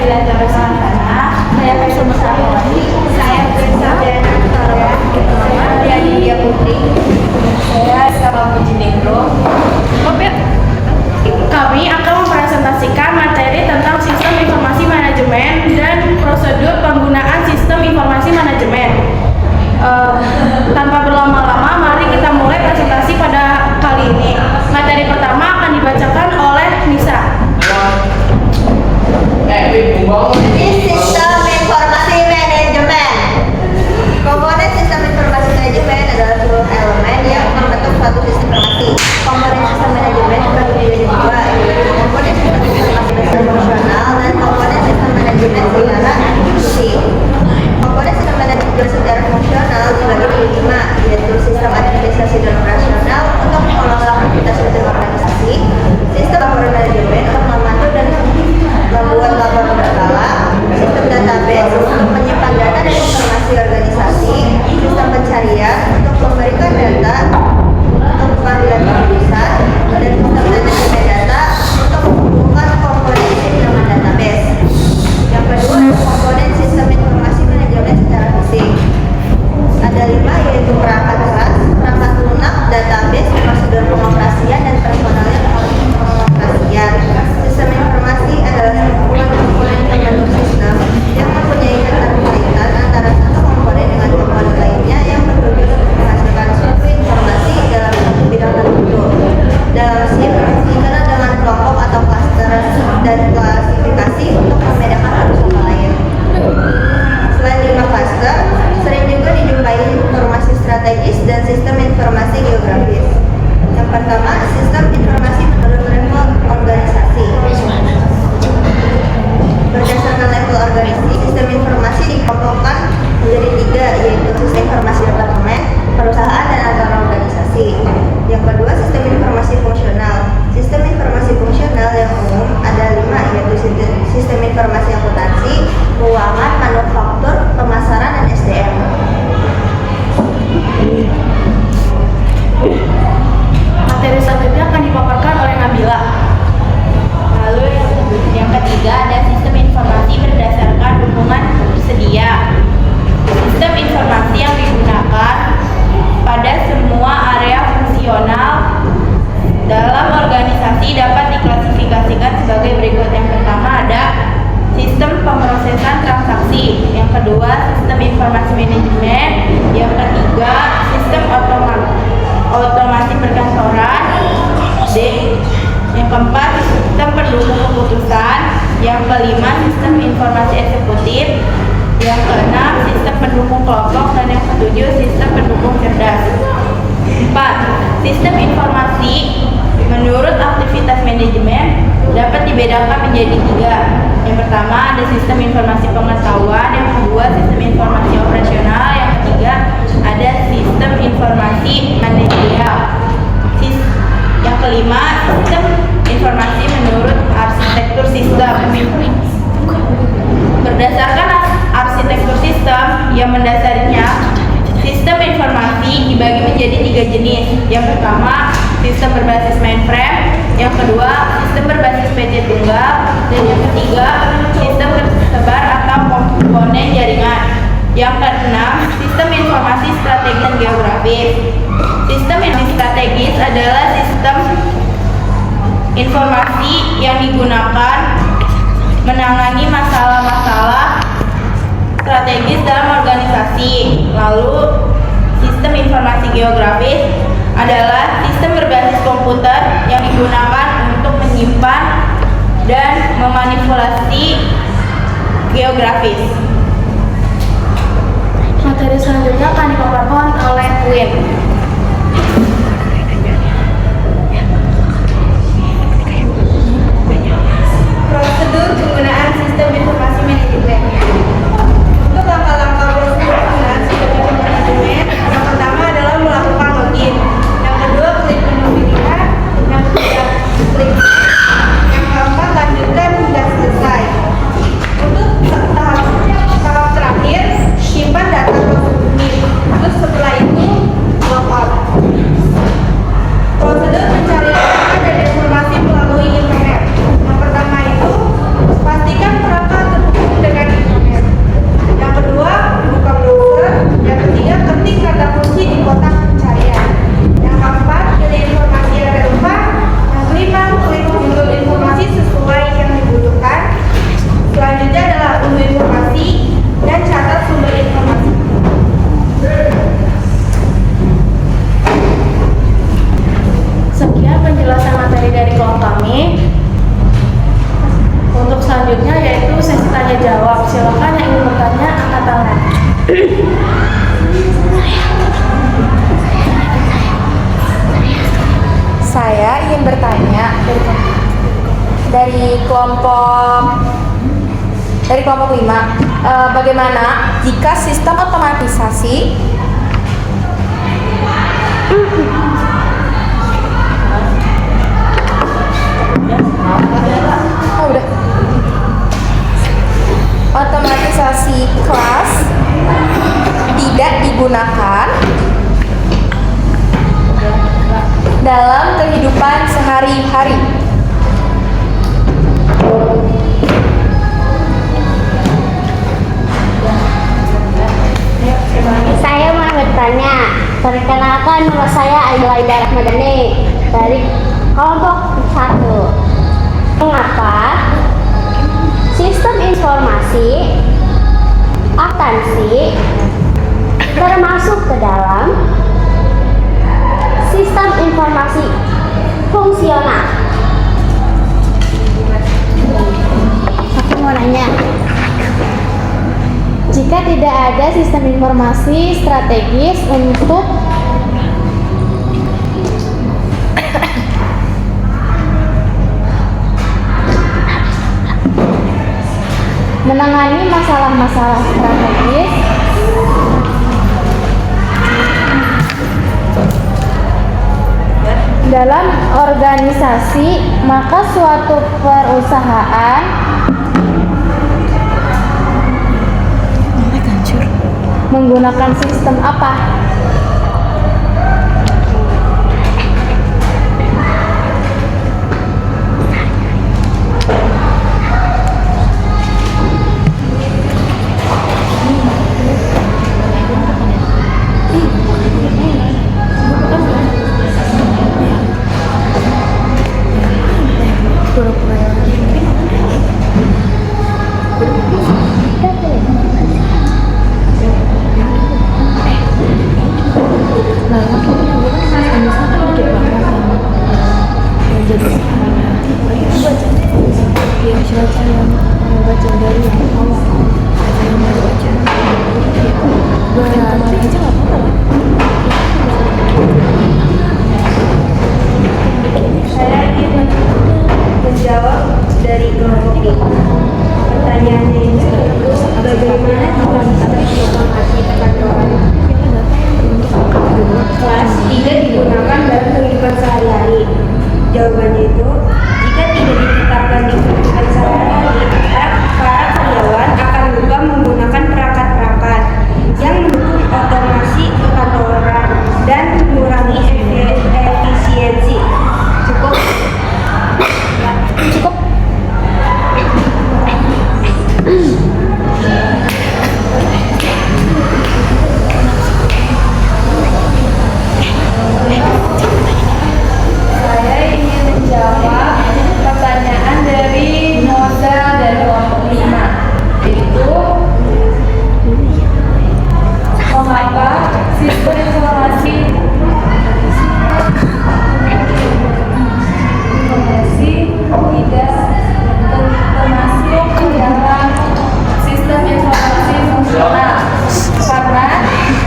Nabila saya Faisal saya Sarjana Sarwa, saya India Putri, saya Sama Mujinegro. Kami akan mempresentasikan materi tentang sistem informasi manajemen dan prosedur penggunaan sistem informasi manajemen. Tanpa berlama-lama, mari kita mulai presentasi pada kali ini. Materi pertama akan dibacakan oleh Nisa. Sistem informasi manajemen. Komponen sistem informasi manajemen adalah seluruh elemen yang membentuk suatu sistem informasi. Komponen sistem manajemen terbagi menjadi dua, yaitu komponen sistem informasi fungsional dan komponen sistem manajemen secara institusi. Komponen sistem manajemen secara fungsional dibagi menjadi lima, yaitu sistem administrasi dan operasional untuk mengelola aktivitas suatu organisasi, sistem laporan manajemen untuk memandu dan membuat laporan berkala, sistem database untuk menyimpan data dan informasi organisasi, sistem pencarian untuk memberikan data untuk pengambilan keputusan, dan sistem manajemen data untuk menghubungkan komponensi dengan database. Yang kedua, komponen sistem informasi manajemen secara fisik. Ada lima, yaitu perangkat keras, perangkat lunak, database, prosedur pengoperasian, dan personalnya pengoperasian. Sistem informasi adalah kumpulan komponen pembentuk sistem yang mempunyai keterkaitan antara satu komponen dengan komponen lainnya yang bertujuan untuk menghasilkan suatu informasi dalam satu bidang tertentu. Dalam SIP dikenal dengan kelompok atau klaster dan klasifikasi untuk membedakan satu sama lain. Selain lima klaster, sering juga dijumpai informasi strategis dan sistem informasi geografis. Yang pertama, sistem informasi menurut level organisasi. Berdasarkan level organisasi, sistem informasi dikelompokkan menjadi tiga, yaitu sistem informasi departemen, perusahaan, dan antar organisasi. Yang kedua, sistem informasi fungsional. Sistem informasi fungsional yang umum ada lima, yaitu sistem informasi akuntansi, keuangan, manufaktur, pemasaran, dan SDM. Materi selanjutnya akan dipaparkan oleh Nabila. Lalu yang ketiga ada sistem informasi berdasarkan dukungan tersedia. Sistem informasi yang digunakan pada semua area fungsional dalam organisasi dapat diklasifikasikan sebagai berikut. Yang pertama ada sistem pemrosesan transaksi. Yang kedua sistem informasi manajemen. Yang ketiga sistem otomasi perkantoran. D. Yang keempat sistem pendukung keputusan. Yang kelima sistem informasi eksekutif. Yang keenam sistem pendukung kelompok. Dan yang ketujuh sistem pendukung cerdas. 4. Sistem informasi menurut aktivitas manajemen dapat dibedakan menjadi tiga. Yang pertama ada sistem informasi pengetahuan. Yang kedua sistem informasi operasional. Yang ketiga ada sistem informasi manajerial. Yang kelima sistem informasi menurut arsitektur sistem. Berdasarkan arsitektur sistem yang mendasarinya, sistem informasi dibagi menjadi tiga jenis. Yang pertama sistem berbasis mainframe. Yang kedua sistem berbasis PC tunggal. Dan yang ketiga sistem tersebar atau komponen jaringan. Yang keenam sistem informasi strategis dan geografis. Sistem informasi strategis adalah sistem informasi yang digunakan menangani masalah-masalah strategis dalam organisasi. Lalu sistem informasi geografis adalah sistem berbasis komputer yang digunakan untuk menyimpan dan memanipulasi geografis. Materi selanjutnya akan dipaparkan oleh Queen. Prosedur penggunaan sistem informasi manajemen. Untuk langkah-langkah prosedur penggunaan sistem informasi manajemen, yang pertama adalah melakukan login. Yang kedua, klik menu pilihan. Yang ketiga, klik. Yang keempat, lanjutkan hingga selesai. Untuk tahap terakhir, simpan data prosedur ini. Terus setelah itu, logout. Prosedur mencari data dan informasi melalui internet. Yang pertama itu, kelompok 5. Bagaimana jika sistem otomatisasi otomatisasi kelas tidak digunakan dalam kehidupan sehari-hari? Saya mau bertanya. Perkenalkan, nama saya Aida Rahmadani dari kelompok 1. Mengapa sistem informasi akuntansi termasuk ke dalam sistem informasi fungsional? Aku mau nanya. Jika tidak ada sistem informasi strategis untuk menangani masalah-masalah strategis dalam organisasi, maka suatu perusahaan menggunakan sistem apa? Saya ingin menjawab dari kelompok ini. Pertanyaannya itu bagaimana jika sistem informasi perkantoran kelas tidak digunakan dalam kehidupan sehari-hari? Jawabannya itu, jika tidak ditetapkan di kehidupan sehari-hari, para karyawan akan lupa menggunakan perangkat-perangkat yang mendukung otomasi perkantoran dan mengurangi efisiensi. Cukup. Saya ingin menjawab pertanyaan dari modal dari kelompok 5, yaitu mengapa sistem informasi tidak termasuk ke dalam sistem informasi fungsional? Karena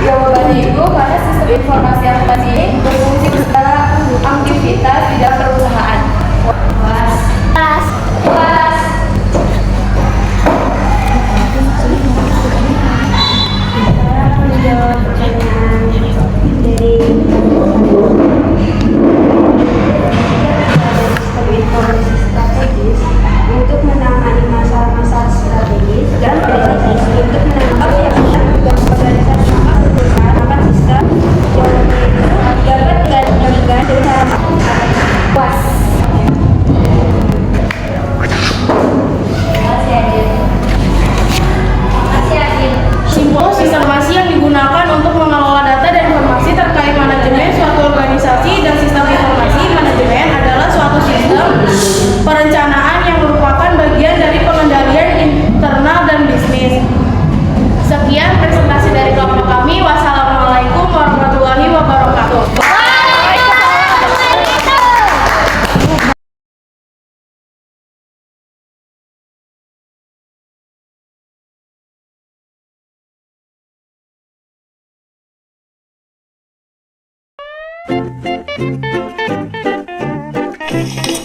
jawabannya itu karena sistem informasi akuntansi ini berfungsi secara aktivitas di dalam perusahaan. Saya menjawab pertanyaan dari sistem informasi strategis untuk menangani masalah-masalah strategis dan strategis untuk menangkap yang sedang organisasi maka perusahaan akan sistem jawabannya itu dapat digantikan dengan puas. Simpul informasi yang digunakan untuk mengelola data dan informasi terkait manajemen suatu organisasi dan sistem informasi manajemen adalah suatu sistem perencanaan yang merupakan bagian dari pengendalian internal dan bisnis. Sekian presentasi dari kelompok kami. Wassalamualaikum warahmatullahi wabarakatuh. Thank you.